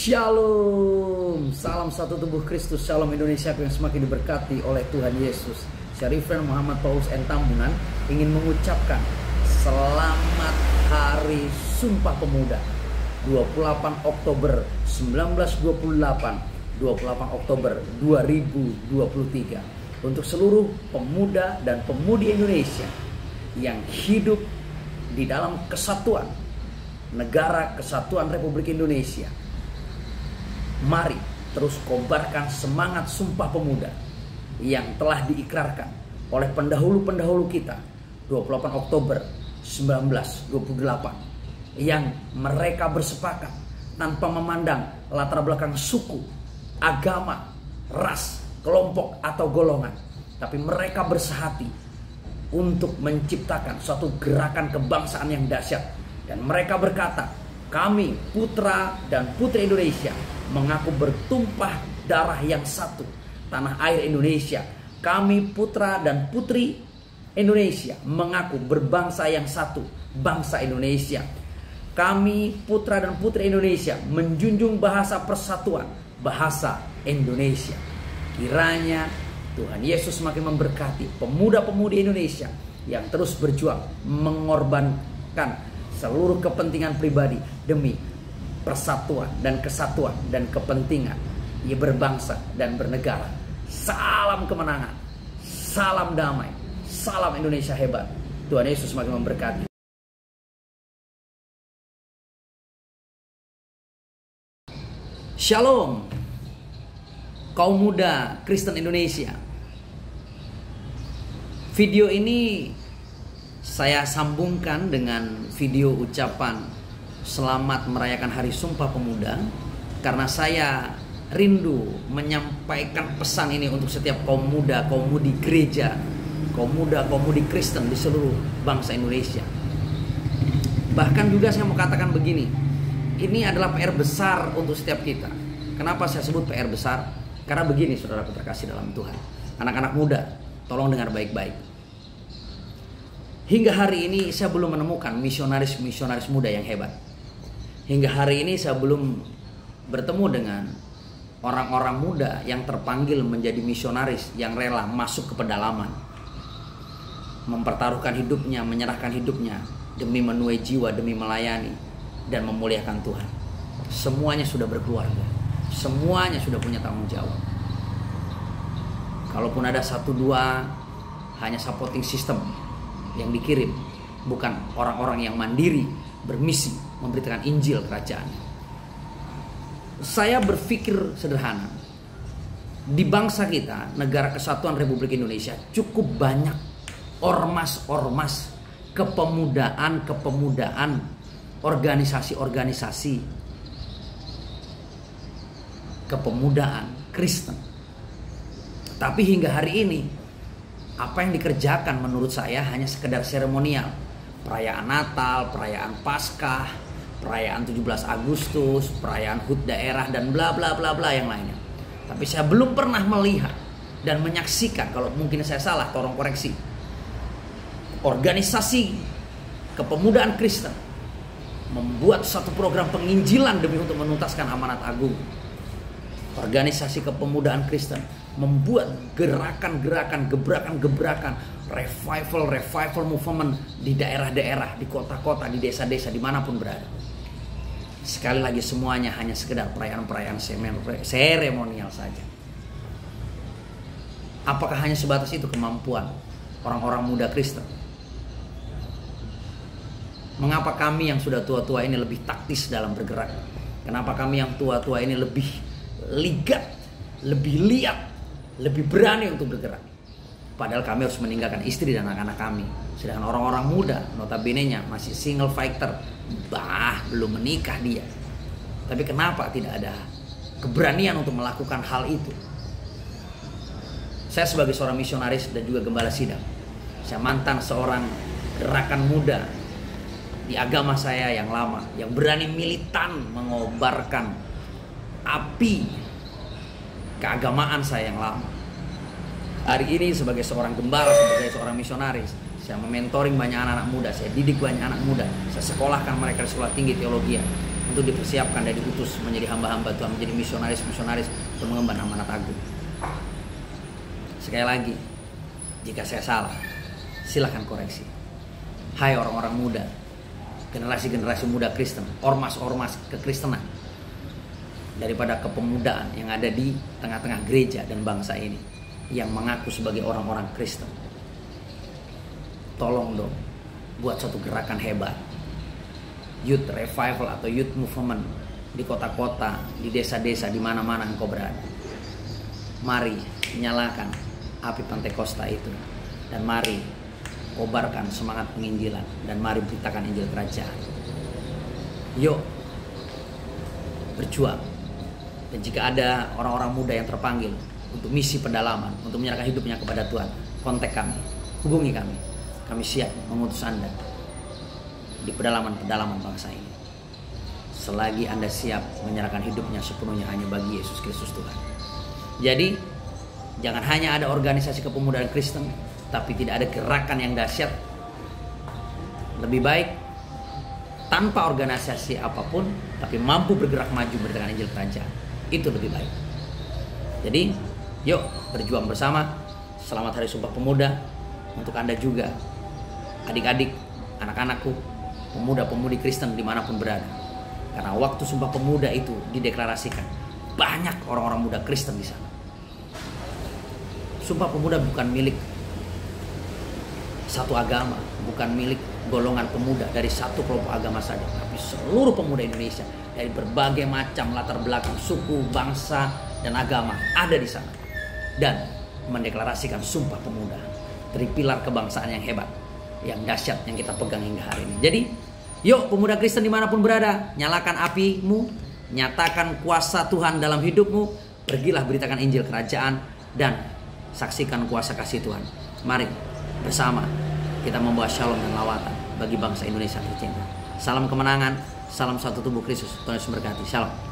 Shalom, salam satu tubuh Kristus, Shalom Indonesia yang semakin diberkati oleh Tuhan Yesus. Saya Reverend Muhammad Paulus N. Tambunan ingin mengucapkan selamat Hari Sumpah Pemuda 28 Oktober 1928, 28 Oktober 2023 untuk seluruh pemuda dan pemudi Indonesia yang hidup di dalam kesatuan Negara Kesatuan Republik Indonesia. Mari terus kobarkan semangat Sumpah Pemuda yang telah diikrarkan oleh pendahulu-pendahulu kita 28 Oktober 1928, yang mereka bersepakat tanpa memandang latar belakang suku, agama, ras, kelompok atau golongan, tapi mereka bersehati untuk menciptakan suatu gerakan kebangsaan yang dahsyat. Dan mereka berkata, kami putra dan putri Indonesia mengaku bertumpah darah yang satu, tanah air Indonesia. Kami putra dan putri Indonesia mengaku berbangsa yang satu, bangsa Indonesia. Kami putra dan putri Indonesia menjunjung bahasa persatuan, bahasa Indonesia. Kiranya Tuhan Yesus semakin memberkati pemuda-pemudi Indonesia yang terus berjuang mengorbankan seluruh kepentingan pribadi demi persatuan dan kesatuan dan kepentingan berbangsa dan bernegara. Salam kemenangan, salam damai, salam Indonesia hebat. Tuhan Yesus semakin memberkati. Shalom, kaum muda Kristen Indonesia. Video ini saya sambungkan dengan video ucapan selamat merayakan Hari Sumpah Pemuda, karena saya rindu menyampaikan pesan ini untuk setiap kaum muda, kaum mudi gereja, kaum muda, kaum mudi Kristen di seluruh bangsa Indonesia. Bahkan juga saya mau katakan begini, ini adalah PR besar untuk setiap kita. Kenapa saya sebut PR besar? Karena begini, saudaraku terkasih dalam Tuhan, anak-anak muda, tolong dengar baik-baik. Hingga hari ini saya belum menemukan misionaris-misionaris muda yang hebat. Hingga hari ini saya belum bertemu dengan orang-orang muda yang terpanggil menjadi misionaris, yang rela masuk ke pedalaman, mempertaruhkan hidupnya, menyerahkan hidupnya demi menuai jiwa, demi melayani dan memuliakan Tuhan. Semuanya sudah berkeluarga, semuanya sudah punya tanggung jawab. Kalaupun ada satu dua, hanya supporting system yang dikirim, bukan orang-orang yang mandiri bermisi memberitakan Injil kerajaan. Saya berpikir sederhana, di bangsa kita, Negara Kesatuan Republik Indonesia, cukup banyak ormas-ormas kepemudaan, organisasi-organisasi kepemudaan Kristen. Tapi hingga hari ini, apa yang dikerjakan menurut saya hanya sekedar seremonial. Perayaan Natal, perayaan Paskah, perayaan 17 Agustus, perayaan HUT daerah, dan bla bla bla bla yang lainnya. Tapi saya belum pernah melihat dan menyaksikan, kalau mungkin saya salah, tolong koreksi, organisasi kepemudaan Kristen membuat satu program penginjilan demi untuk menuntaskan amanat agung. Organisasi kepemudaan Kristen membuat gerakan-gerakan, gebrakan-gebrakan, revival movement di daerah-daerah, di kota-kota, di desa-desa, dimanapun berada. Sekali lagi, semuanya hanya sekedar perayaan-perayaan seremonial saja. Apakah hanya sebatas itu kemampuan orang-orang muda Kristen? Mengapa kami yang sudah tua-tua ini lebih taktis dalam bergerak? Kenapa kami yang tua-tua ini lebih ligat, lebih liat, lebih berani untuk bergerak? Padahal kami harus meninggalkan istri dan anak-anak kami. Sedangkan orang-orang muda notabene-nya masih single fighter, belum menikah dia. Tapi kenapa tidak ada keberanian untuk melakukan hal itu? Saya sebagai seorang misionaris dan juga gembala sidang, saya mantan seorang gerakan muda di agama saya yang lama, yang berani militan mengobarkan api keagamaan saya yang lama. Hari ini sebagai seorang gembala, sebagai seorang misionaris, saya mementoring banyak anak-anak muda, saya didik banyak anak muda, saya sekolahkan mereka di sekolah tinggi teologi. untuk dipersiapkan dan diutus menjadi hamba-hamba Tuhan, menjadi misionaris-misionaris untuk mengemban amanat agung. Sekali lagi, jika saya salah, silakan koreksi. Hai orang-orang muda, generasi-generasi muda Kristen, ormas-ormas kekristenan, daripada kepemudaan yang ada di tengah-tengah gereja dan bangsa ini yang mengaku sebagai orang-orang Kristen. Tolong dong buat suatu gerakan hebat, youth revival atau youth movement di kota-kota, di desa-desa, di mana-mana engkau berada. Mari nyalakan api Pentakosta itu, dan mari kobarkan semangat penginjilan, dan mari beritakan Injil Kerajaan. Yuk berjuang. Dan jika ada orang-orang muda yang terpanggil untuk misi pendalaman, untuk menyerahkan hidupnya kepada Tuhan, kontak kami, hubungi kami. Kami siap mengutus Anda di pedalaman-pedalaman bangsa ini, selagi Anda siap menyerahkan hidupnya sepenuhnya hanya bagi Yesus Kristus Tuhan. Jadi jangan hanya ada organisasi kepemudaan Kristen, tapi tidak ada gerakan yang dahsyat. Lebih baik tanpa organisasi apapun, tapi mampu bergerak maju beritakan Injil Kerajaan. Itu lebih baik. Jadi yuk berjuang bersama. Selamat Hari Sumpah Pemuda untuk Anda juga, adik-adik, anak-anakku, pemuda-pemudi Kristen dimanapun berada. Karena waktu Sumpah Pemuda itu dideklarasikan, banyak orang-orang muda Kristen di sana. Sumpah Pemuda bukan milik satu agama, bukan milik golongan pemuda dari satu kelompok agama saja, tapi seluruh pemuda Indonesia dari berbagai macam latar belakang, suku, bangsa, dan agama ada di sana, dan mendeklarasikan Sumpah Pemuda, tripilar kebangsaan yang hebat, yang dahsyat yang kita pegang hingga hari ini. Jadi yuk pemuda Kristen dimanapun berada, nyalakan apimu, nyatakan kuasa Tuhan dalam hidupmu, pergilah beritakan Injil Kerajaan, dan saksikan kuasa kasih Tuhan. Mari bersama kita membawa shalom dan lawatan bagi bangsa Indonesia tercinta. Salam kemenangan, salam satu tubuh Kristus. Tuhan Yesus memberkati. Shalom.